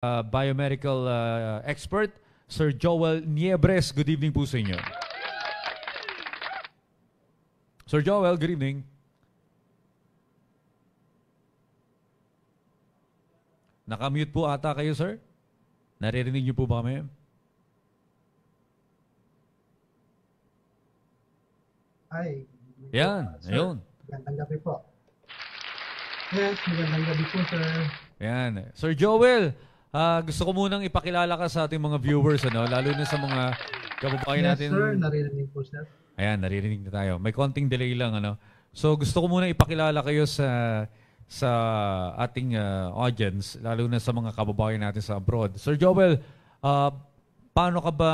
biomedical expert, Sir Joel Niebres. Good evening po sa inyo. Sir Joel, good evening. Nakamute po ata kayo, sir? Naririnig niyo po ba kami? Ay. Yan, ayun. Magandang gabi po. Yes, magandang gabi po, sir. Yan. Sir Joel, gusto ko munang ipakilala ka sa ating mga viewers, ano? Lalo na sa mga kababayan natin. Yes, sir. Naririnig po, sir. Ayan, naririnig na tayo. May konting delay lang, ano? So, gusto ko muna ipakilala kayo sa ating audience, lalo na sa mga kababayan natin sa abroad. Sir Joel, paano ka ba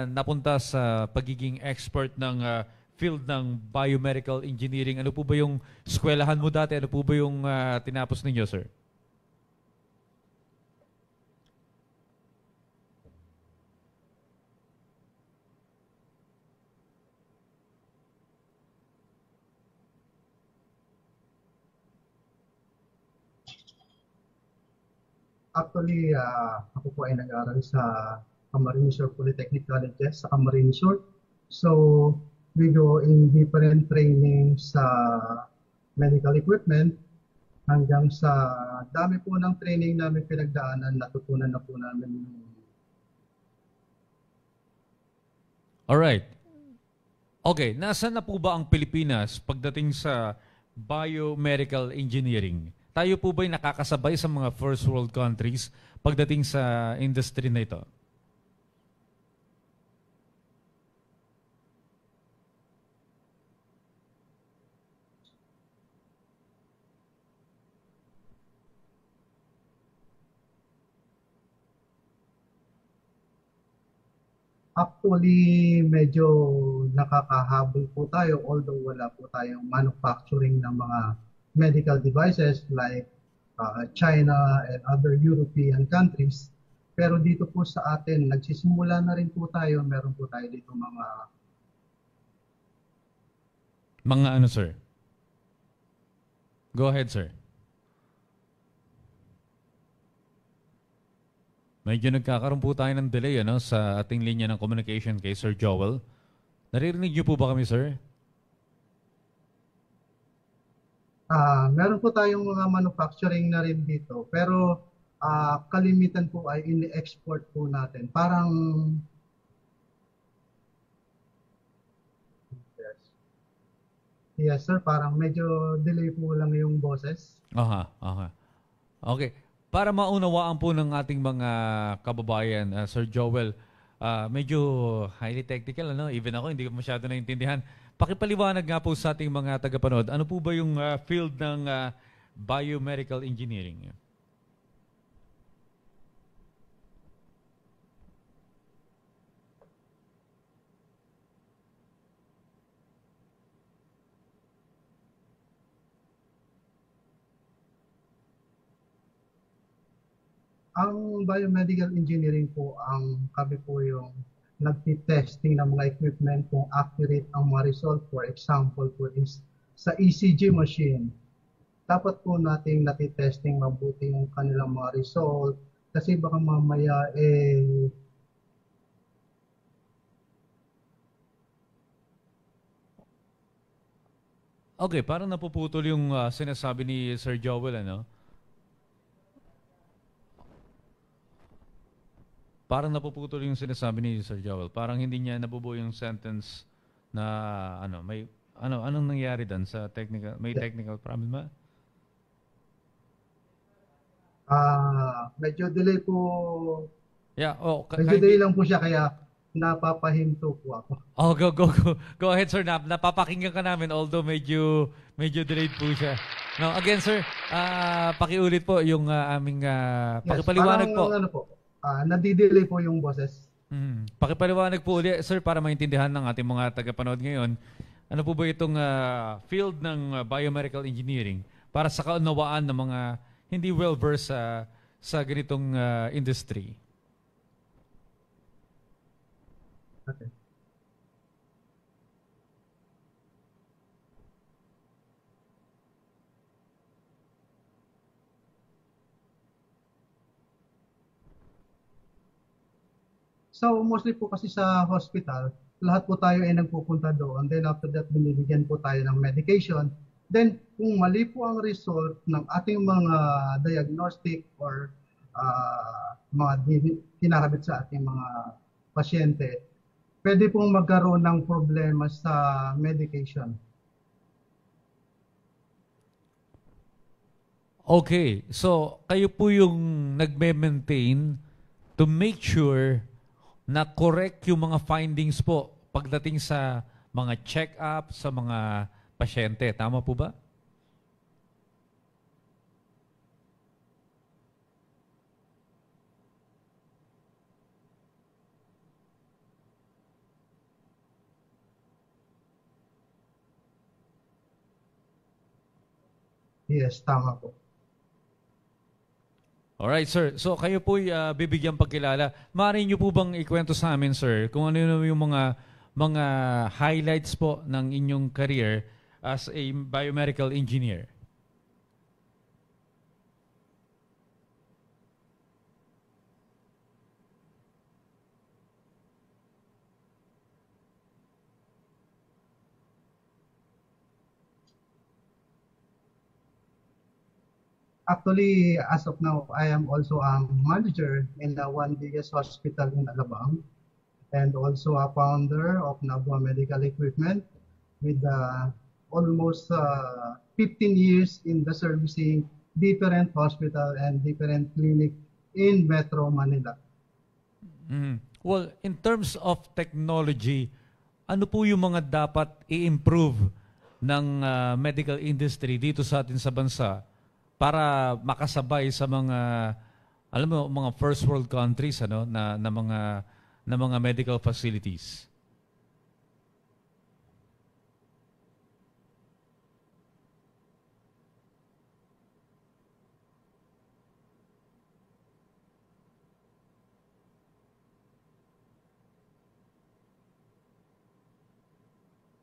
napunta sa pagiging expert ng field ng biomedical engineering? Ano po ba yung eskwelahan mo dati? Ano po ba yung tinapos ninyo, sir? Actually, ako po ay nag-aaral sa Camarines Sur Polytechnic Colleges sa Camarines Sur. So, we go in different training sa medical equipment hanggang sa dami po ng training namin pinagdaanan, natutunan na po namin. Alright. Okay, nasaan na po ba ang Pilipinas pagdating sa biomedical engineering? Tayo po ba'y nakakasabay sa mga first world countries pagdating sa industry na ito? Actually, medyo nakakahabol po tayo although wala po tayong manufacturing ng mga medical devices like China and other European countries. Pero dito po sa atin, nagsisimula na rin po tayo. Meron po tayo dito mga... Mga ano, sir? Go ahead, sir. Medyo nagkakaroon po tayo ng delay sa ating linya ng communication kay Sir Joel. Naririnig niyo po ba kami, sir? Meron po tayong mga manufacturing na rin dito, pero kalimitan po ay ini-export po natin. Parang yes sir, parang medyo delay po lang yung boses. Aha. Okay. Para maunawaan po ng ating mga kababayan, Sir Joel, medyo highly technical, Even ako, hindi ko masyado naintindihan. Pakipaliwanag nga po sa ating mga tagapanood, ano po ba yung field ng biomedical engineering? Ang biomedical engineering po, kami po yung nagti-testing ng mga equipment kung accurate ang mga result. For example po is sa ECG machine. Dapat po nating nati-testing mabuti yung kanilang mga result kasi baka mamaya Okay, parang napuputol yung sinasabi ni Sir Joel, Parang napuputol yung sinasabi ni Sir Joel. Parang hindi niya nabubuo yung sentence na anong nangyari dan sa technical, may technical problem ba? Medyo delay po. Yeah, medyo delay lang po siya kaya napapahinto po ako. Oh, go ahead, sir. Napapakinggan ka namin although medyo delayed po siya. Now, again, sir, pakiulit po yung aming pakipaliwanag po. Ano po? Nadidelay po yung boses. Pakipaliwanag po ulit, sir, para maintindihan ng ating mga tagapanood ngayon. Ano po ba itong field ng biomedical engineering para sa kaunawaan ng mga hindi well-versed sa ganitong industry? Okay. So mostly po kasi sa hospital, lahat po tayo ay nagpupunta doon. Then after that, binibigyan po tayo ng medication. Then kung mali po ang result ng ating mga diagnostic or kinakabit sa ating mga pasyente, pwede pong magkaroon ng problema sa medication. Okay. So, kayo po yung nagme-maintain to make sure na correct yung mga findings po pagdating sa mga check-up, sa mga pasyente. Tama po ba? Yes, tama po. Alright, sir. So, kayo po bibigyan pagkilala. Maaari niyo po bang ikwento sa amin, sir, kung ano yung mga highlights po ng inyong career as a biomedical engineer? Actually, as of now, I am also a manager in the one biggest hospital in Alabang and also a founder of Nabua Medical Equipment with almost 15 years in the servicing different hospital and different clinic in Metro Manila. Well, in terms of technology, ano po yung mga dapat i-improve ng medical industry dito sa atin sa bansa para makasabay sa mga, alam mo, mga first world countries na mga medical facilities?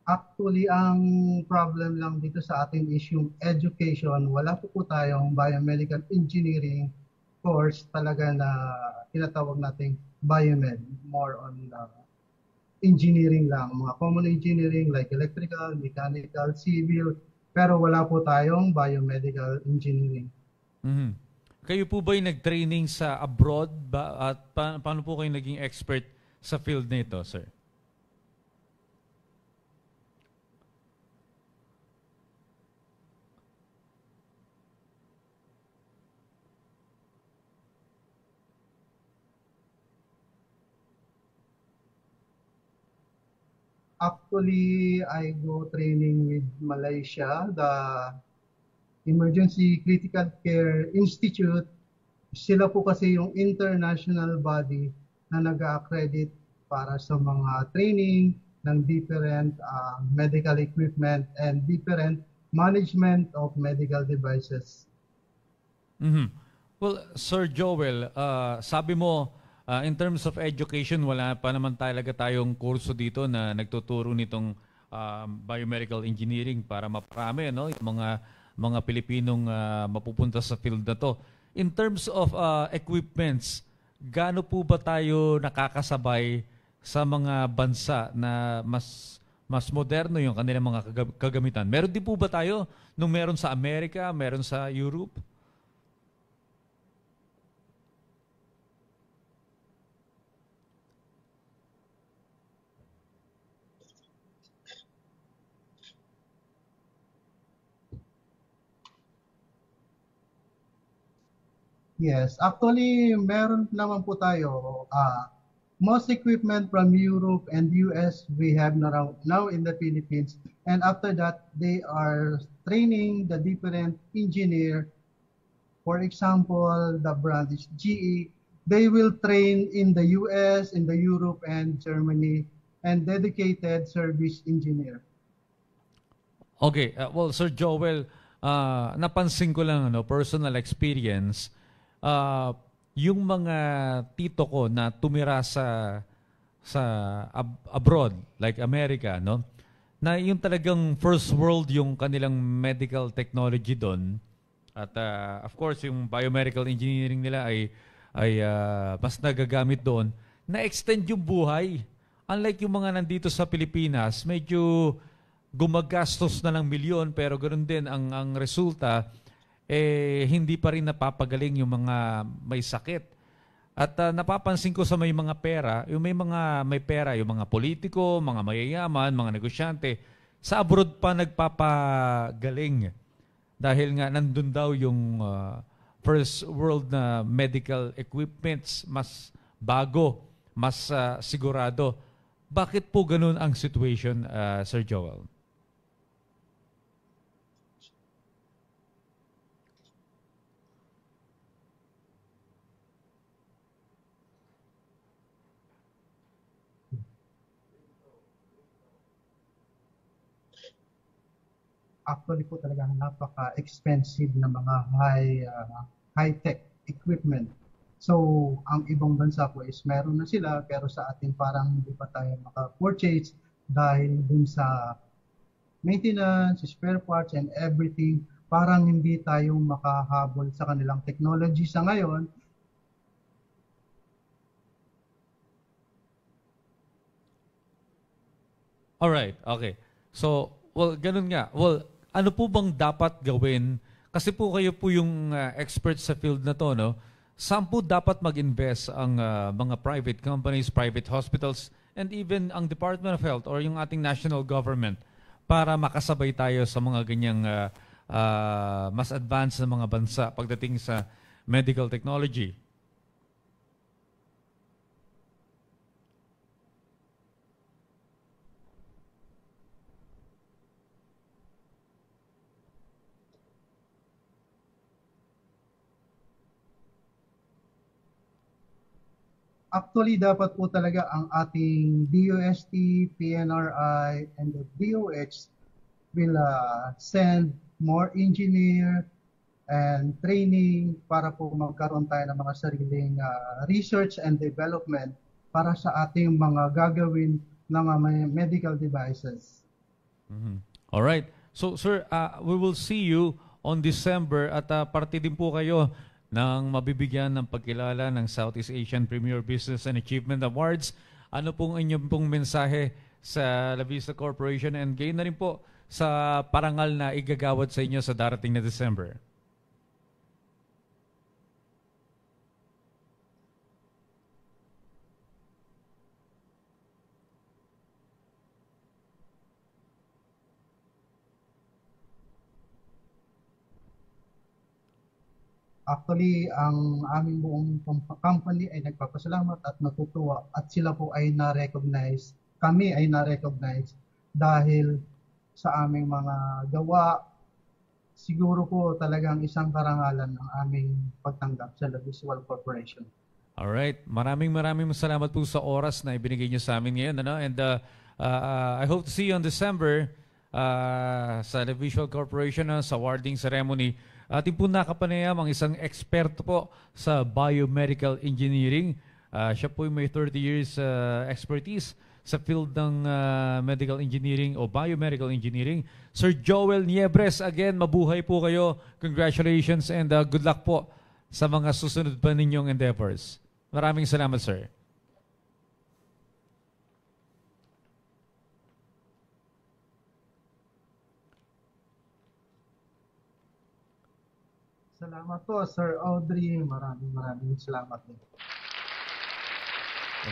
Actually, ang problem lang dito sa ating issue education, wala po tayong biomedical engineering course talaga na tinatawag nating biomed. More on engineering lang, mga common engineering like electrical, mechanical, civil, pero wala po tayong biomedical engineering. Mhm. Kayo po ba'y nag-training sa abroad ba? At paano po kayo naging expert sa field nito, sir? Actually, I go training with Malaysia, the Emergency Critical Care Institute. Sila po kasi yung international body na nag-accredit para sa mga training ng different medical equipment and different management of medical devices. Mhm. Well, Sir Joel, sabi mo, in terms of education, wala pa naman talaga tayong kurso dito na nagtuturo nitong biomedical engineering para maparami, no? Yung mga Pilipinong mapupunta sa field na to. In terms of equipments, gaano po ba tayo nakakasabay sa mga bansa na mas moderno yung kanilang mga kagamitan? Meron din po ba tayo nung meron sa Amerika, meron sa Europe? Yes, actually, meron naman po tayo. Most equipment from Europe and US we have now in the Philippines. And after that, they are training the different engineer. For example, the brand is GE. They will train in the US, in the Europe and Germany, and dedicated service engineer. Okay, well, Sir Joel, napansin ko lang, personal experience, yung mga tito ko na tumira sa abroad, like America, no? Na yung talagang first world yung kanilang medical technology doon. At of course, yung biomedical engineering nila ay mas nagagamit doon. na-extend yung buhay. Unlike yung mga nandito sa Pilipinas, medyo gumagastos na ng milyon pero ganoon din ang resulta, hindi pa rin napapagaling yung mga may sakit. At napapansin ko sa may mga pera, yung may pera, yung mga politiko, mga mayayaman, mga negosyante, sa abroad pa nagpapagaling. Dahil nga nandun daw yung first world na medical equipments, mas bago, mas sigurado. Bakit po ganun ang situation, Sir Joel? Actually po talagang napaka-expensive na mga high-tech equipment. So, ang ibang bansa po is meron na sila pero sa atin parang hindi pa tayo maka-purchase dahil dun sa maintenance, spare parts, and everything. Parang hindi tayo makahabol sa kanilang technology sa ngayon. Alright, okay. So, well, ganun nga. Well, ano po bang dapat gawin? Kasi po kayo po yung expert sa field na to, no? Saan po dapat mag-invest ang mga private companies, private hospitals, and even ang Department of Health or yung ating national government para makasabay tayo sa mga ganyang mas advanced na mga bansa pagdating sa medical technology? Actually, dapat po talaga ang ating DOST, PNRI, and the DOH will send more engineer and training para po magkaroon tayo ng mga sariling research and development para sa ating mga gagawin ng medical devices. Mm-hmm. All right. So, sir, we will see you on December at parte din po kayo ng mabibigyan ng pagkilala ng Southeast Asian Premier Business and Achievement Awards. Ano pong inyong pong mensahe sa La Vista Corporation and gayon na rin po sa parangal na igagawad sa inyo sa darating na December? Actually, ang aming buong company ay nagpapasalamat at natutuwa at sila po ay na-recognize, kami ay na-recognize dahil sa aming mga gawa. Siguro po talagang isang karangalan ang aming pagtanggap sa La Visual Corporation. Alright. Maraming salamat po sa oras na ibinigay niyo sa amin ngayon. Ano? And I hope to see you on December sa La Visual Corporation sa awarding ceremony. Ating po nakapanayam ang isang eksperto po sa biomedical engineering. Siya po may 30 years expertise sa field ng medical engineering o biomedical engineering. Sir Joel Niebres, again, mabuhay po kayo. Congratulations and good luck po sa mga susunod pa ninyong endeavors. Maraming salamat, sir. Salamat po, Sir Audrey. Maraming salamat din.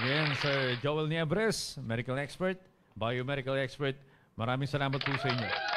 Again, Sir Joel Niebres, medical expert, biomedical expert. Maraming salamat po sa inyo.